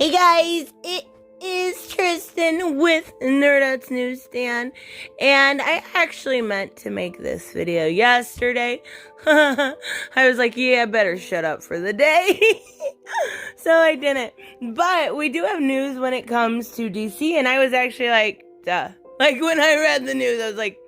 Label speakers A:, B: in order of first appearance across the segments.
A: Hey guys, it is Tristan with Nerdette's NewsStand, and I actually meant to make this video yesterday. I was like, yeah, I better shut up for the day. So I didn't. But we do have news when it comes to DC, and I was actually like, duh. Like when I read the news, I was like,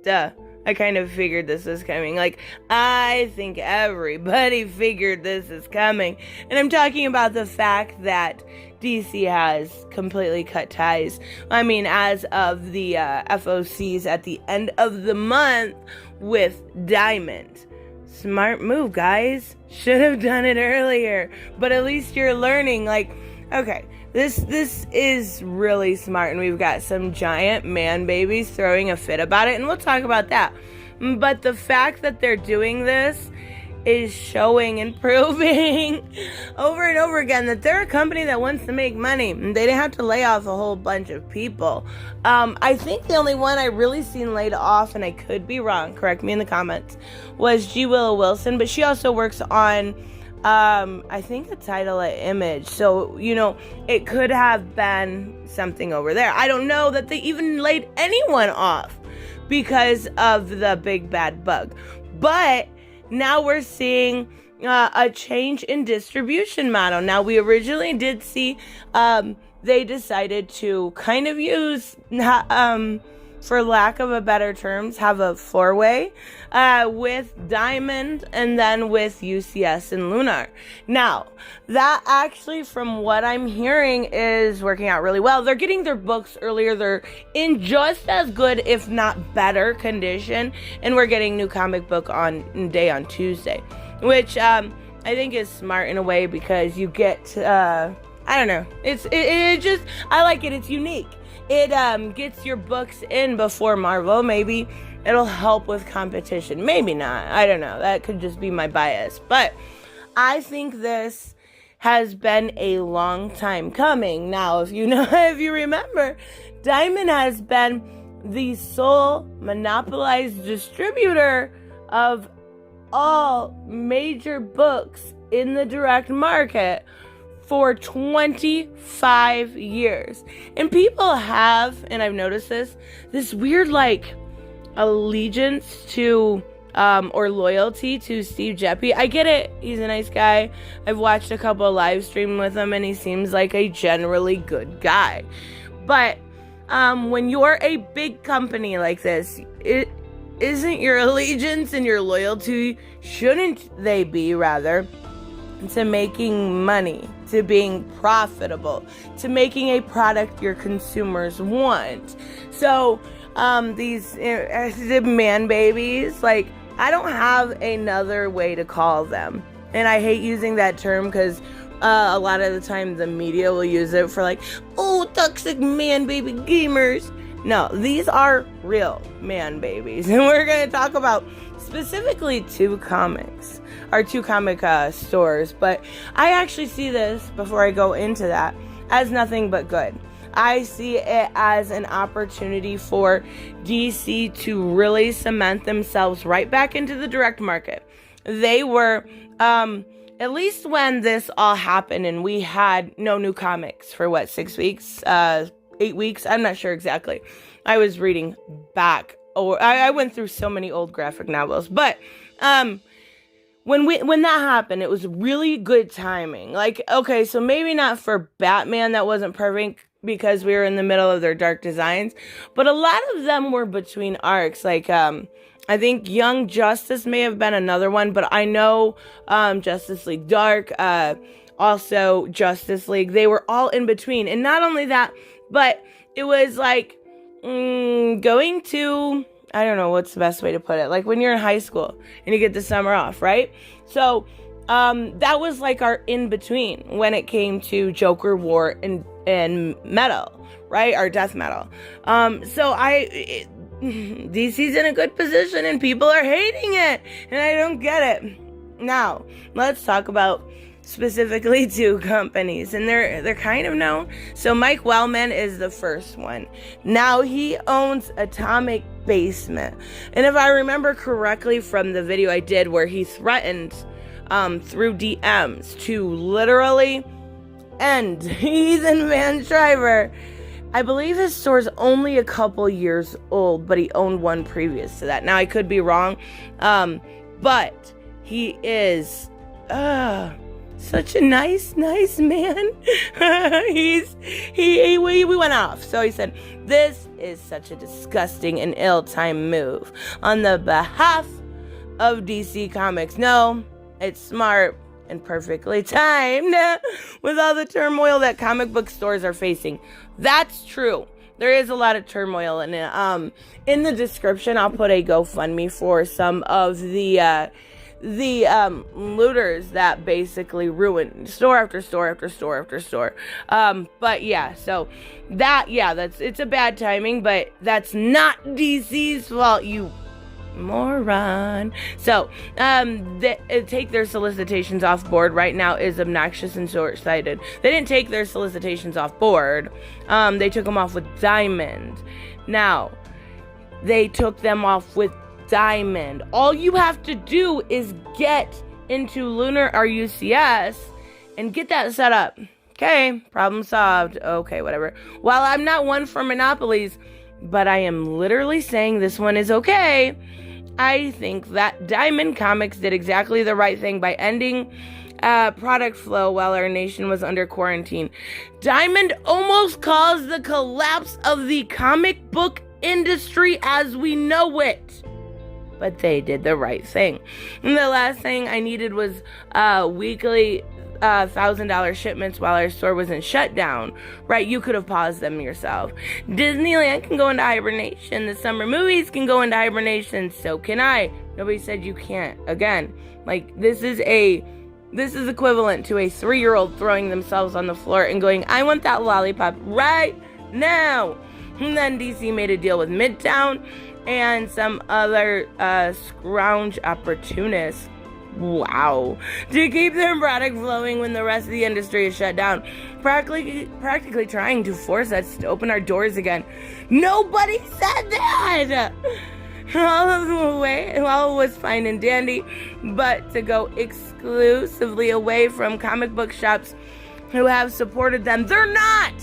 A: duh. I kind of figured this was coming. Like, I think everybody figured this is coming. And I'm talking about the fact that DC has completely cut ties. I mean, as of the FOCs at the end of the month with Diamond. Smart move, guys. Should have done it earlier. But at least you're learning. Like, okay, this is really smart, and we've got some giant man babies throwing a fit about it, and we'll talk about that. But the fact that they're doing this is showing and proving over and over again that they're a company that wants to make money. They didn't have to lay off a whole bunch of people. I think the only one I really seen laid off, and I could be wrong, correct me in the comments, was G. Willow Wilson, but she also works on I think a title at Image. So, it could have been something over there. I don't know that they even laid anyone off because of the big bad bug. But now we're seeing a change in distribution model. Now, we originally did see they decided to kind of use, for lack of a better terms, have a four-way with Diamond and then with UCS and Lunar. Now, that actually, from what I'm hearing, is working out really well. They're getting their books earlier. They're in just as good, if not better, condition. And we're getting new comic book day on Tuesday, which I think is smart in a way because you get, I don't know. It just, I like it. It's unique. It gets your books in before Marvel. Maybe it'll help with competition. Maybe not. I don't know. That could just be my bias. But I think this has been a long time coming. Now, if you remember, Diamond has been the sole monopolized distributor of all major books in the direct market for 25 years. And people have, and I've noticed this weird allegiance to or loyalty to Steve Jeppy. I get it. He's a nice guy. I've watched a couple of live streams with him and he seems like a generally good guy. But when you're a big company like this, it isn't your allegiance and your loyalty, shouldn't they be rather, to making money, to being profitable, to making a product your consumers want. So these man babies, I don't have another way to call them. And I hate using that term because a lot of the time the media will use it for toxic man baby gamers. No, these are real man babies. And we're going to talk about specifically two comic stores. But I actually see this, before I go into that, as nothing but good. I see it as an opportunity for DC to really cement themselves right back into the direct market. They were, at least when this all happened and we had no new comics for 6 weeks, 8 weeks, I'm not sure exactly. I was reading back, I went through so many old graphic novels, but when that happened, it was really good timing. Okay, so maybe not for Batman, that wasn't perfect because we were in the middle of their Dark Designs, but a lot of them were between arcs. I think Young Justice may have been another one, but I know Justice League Dark, also Justice League, they were all in between. And not only that, but it was going to, I don't know what's the best way to put it, when you're in high school and you get the summer off, right? So that was our in-between when it came to Joker War and metal, right? Or death metal. DC's in a good position and people are hating it and I don't get it. Now, let's talk about specifically two companies, and they're kind of known. So Mike Wellman is the first one. Now he owns Atomic Basement, and if I remember correctly from the video I did where he threatened through DMs to literally and Ethan Van Sciver, I believe his store's only a couple years old, but he owned one previous to that. Now, I could be wrong, but he is such a nice man. We went off. So he said, this is such a disgusting and ill-timed move on the behalf of DC Comics. No, it's smart and perfectly timed with all the turmoil that comic book stores are facing. That's true. There is a lot of turmoil in it. In the description, I'll put a GoFundMe for some of the looters that basically ruined store after store after store after store. But yeah, so it's a bad timing, but that's not DC's fault, you moron. So, take their solicitations off board right now is obnoxious and short-sighted. They didn't take their solicitations off board. They took them off with Diamond. Now, they took them off with Diamond. All you have to do is get into Lunar or UCS and get that set up. Okay, problem solved. Okay, whatever. While I'm not one for monopolies, but I am literally saying this one is okay, I think that Diamond Comics did exactly the right thing by ending product flow while our nation was under quarantine. Diamond almost caused the collapse of the comic book industry as we know it. But they did the right thing. And the last thing I needed was weekly $1,000 shipments while our store wasn't shut down. Right? You could have paused them yourself. Disneyland can go into hibernation. The summer movies can go into hibernation. So can I. Nobody said you can't. Again, like this is equivalent to a 3-year-old throwing themselves on the floor and going, I want that lollipop right now. And then DC made a deal with Midtown and some other scrounge opportunists. Wow. To keep their product flowing when the rest of the industry is shut down. Practically trying to force us to open our doors again. Nobody said that! All was fine and dandy, but to go exclusively away from comic book shops who have supported them, they're not!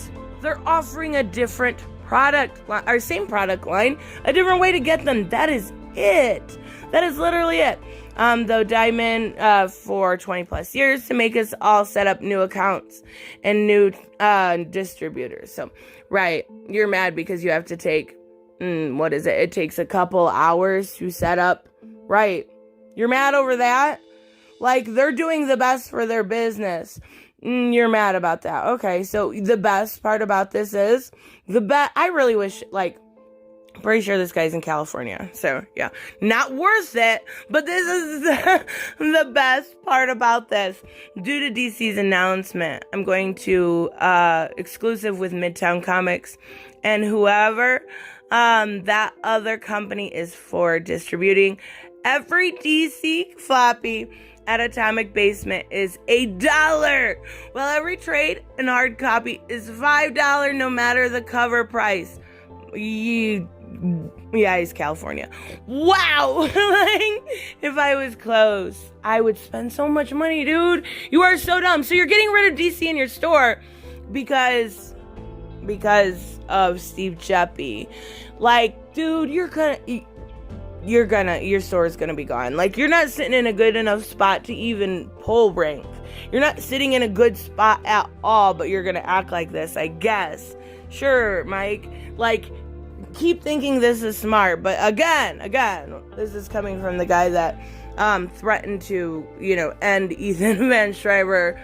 A: They're offering a different product line, or same product line, a different way to get them. That is it. That is literally it. Though Diamond for 20 plus years to make us all set up new accounts and new distributors. So, right, you're mad because you have to take, what is it? It takes a couple hours to set up. Right. You're mad over that? Like, they're doing the best for their business. You're mad about that. Okay, so the best part about this is, I really wish, like, pretty sure this guy's in California. So, yeah. Not worth it, but this is the best part about this. Due to DC's announcement, I'm going to exclusive with Midtown Comics and whoever that other company is for distributing. Every DC floppy at Atomic Basement is $1, while every trade and hard copy is $5 no matter the cover price. Yeah, he's California. Wow! Like, if I was close, I would spend so much money, dude. You are so dumb. So you're getting rid of DC in your store because of Steve Jeppy. Like, dude, your store is gonna be gone. Like, you're not sitting in a good enough spot to even pull rank. You're not sitting in a good spot at all, but you're gonna act like this, I guess. Sure, Mike. Like, keep thinking this is smart, but again, this is coming from the guy that threatened to, end Ethan Van Sciver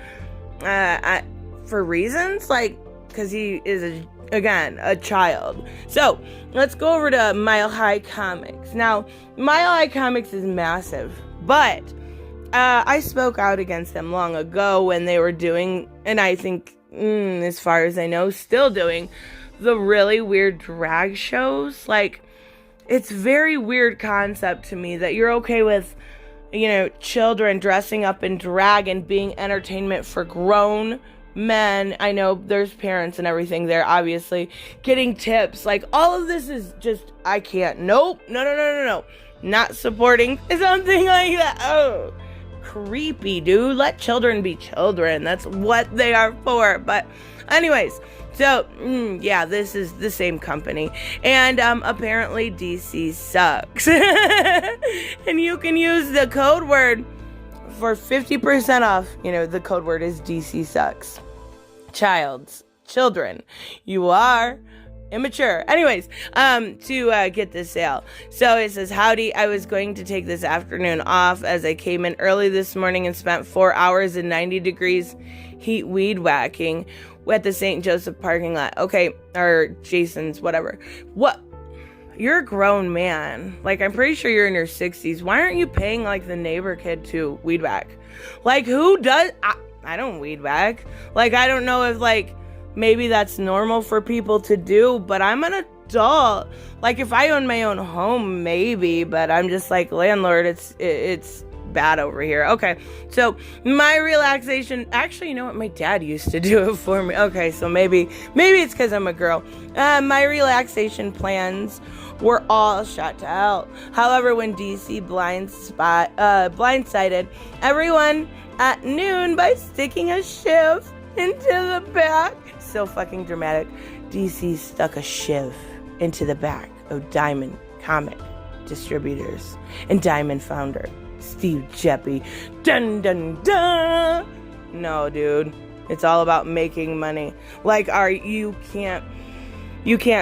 A: for reasons, like, because he is a child. So let's go over to Mile High Comics. Now, Mile High Comics is massive, but I spoke out against them long ago when they were doing, and I think, as far as I know, still doing the really weird drag shows. Like, it's very weird concept to me that you're okay with, children dressing up in drag and being entertainment for grown men. I know there's parents and everything there, obviously, getting tips. Like, all of this is just, I can't. Nope. No. Not supporting something like that. Oh, creepy, dude. Let children be children. That's what they are for. But anyways, so yeah, this is the same company. And apparently DC sucks. And you can use the code word for 50% off. You know, the code word is DC sucks. Children. You are immature. Anyways, to get this sale. So it says, howdy, I was going to take this afternoon off as I came in early this morning and spent 4 hours in 90 degrees heat weed whacking at the St. Joseph parking lot. Okay, or Jason's, whatever. What? You're a grown man. Like, I'm pretty sure you're in your 60s. Why aren't you paying, like, the neighbor kid to weed whack? Like, who does? I don't weed whack. Like, I don't know if, like, maybe that's normal for people to do, but I'm an adult. Like, if I own my own home, maybe, but I'm just like, landlord, it's bad over here. Okay, so my relaxation, actually, you know what, my dad used to do it for me. Okay, so maybe it's because I'm a girl. My relaxation plans were all shot to hell. However, when DC blindsided everyone at noon by sticking a shiv into the back. So fucking dramatic. DC stuck a shiv into the back of Diamond Comic Distributors and Diamond founder Steve Jeppy. Dun dun dun. No, dude. It's all about making money. Like, you can't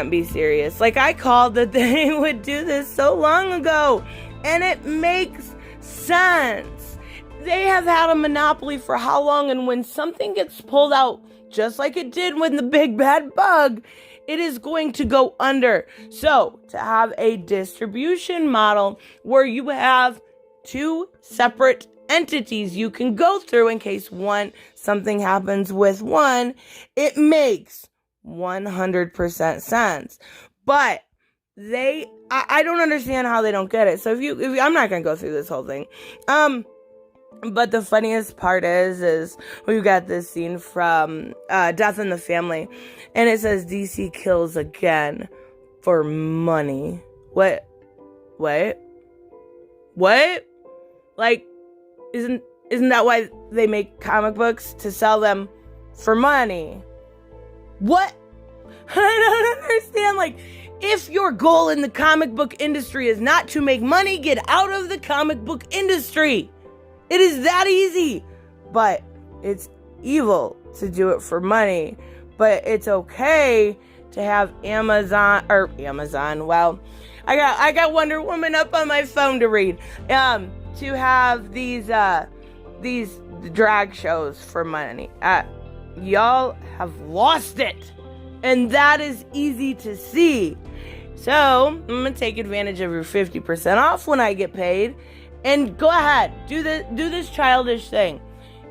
A: be serious. Like, I called that they would do this so long ago, and it makes sense. They have had a monopoly for how long, and when something gets pulled out, just like it did with the big bad bug, it is going to go under. So, to have a distribution model where you have two separate entities you can go through in case something happens with one, it makes 100% sense. But I don't understand how they don't get it. So if I'm not going to go through this whole thing. But the funniest part is we got this scene from Death in the Family, and it says DC kills again for money. What? Like, isn't that why they make comic books? To sell them for money? What? I don't understand. Like, if your goal in the comic book industry is not to make money, get out of the comic book industry. It is that easy. But it's evil to do it for money. But it's okay to have Amazon. Well, I got Wonder Woman up on my phone to read. To have these drag shows for money. Y'all have lost it. And that is easy to see. So, I'm going to take advantage of your 50% off when I get paid. And go ahead, do this childish thing.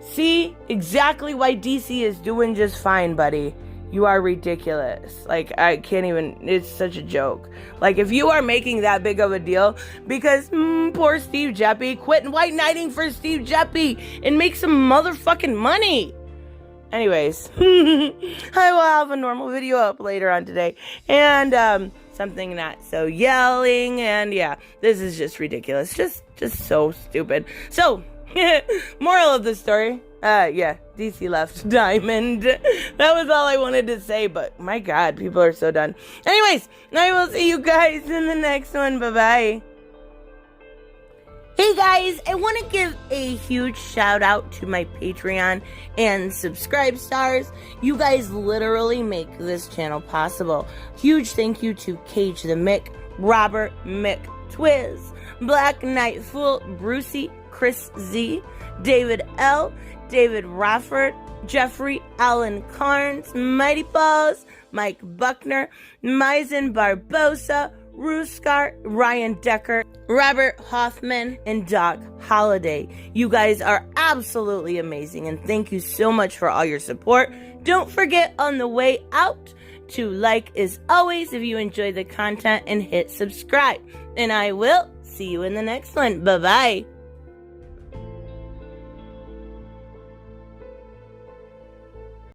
A: See exactly why DC is doing just fine, buddy. You are ridiculous. Like, I can't even, it's such a joke. Like, if you are making that big of a deal, because poor Steve Jeppy, quit white knighting for Steve Jeppy and make some motherfucking money. Anyways, I will have a normal video up later on today. And, something not so yelling, and yeah, this is just ridiculous. Just so stupid. So, moral of the story, yeah, DC left Diamond. That was all I wanted to say, but my God, people are so done. Anyways, I will see you guys in the next one. Bye-bye. Hey guys, I want to give a huge shout out to my Patreon and subscribe stars. You guys literally make this channel possible. Huge thank you to Cage the Mick, Robert Mick Twiz, Black Knight Fool, Brucey, Chris Z, David L, David Rafford, Jeffrey Allen Carnes, Mighty Balls, Mike Buckner, Maizen Barbosa, Ruskar, Ryan Decker, Robert Hoffman, and Doc Holliday. You guys are absolutely amazing, and thank you so much for all your support. Don't forget on the way out to like as always if you enjoy the content and hit subscribe. And I will see you in the next one. Bye-bye.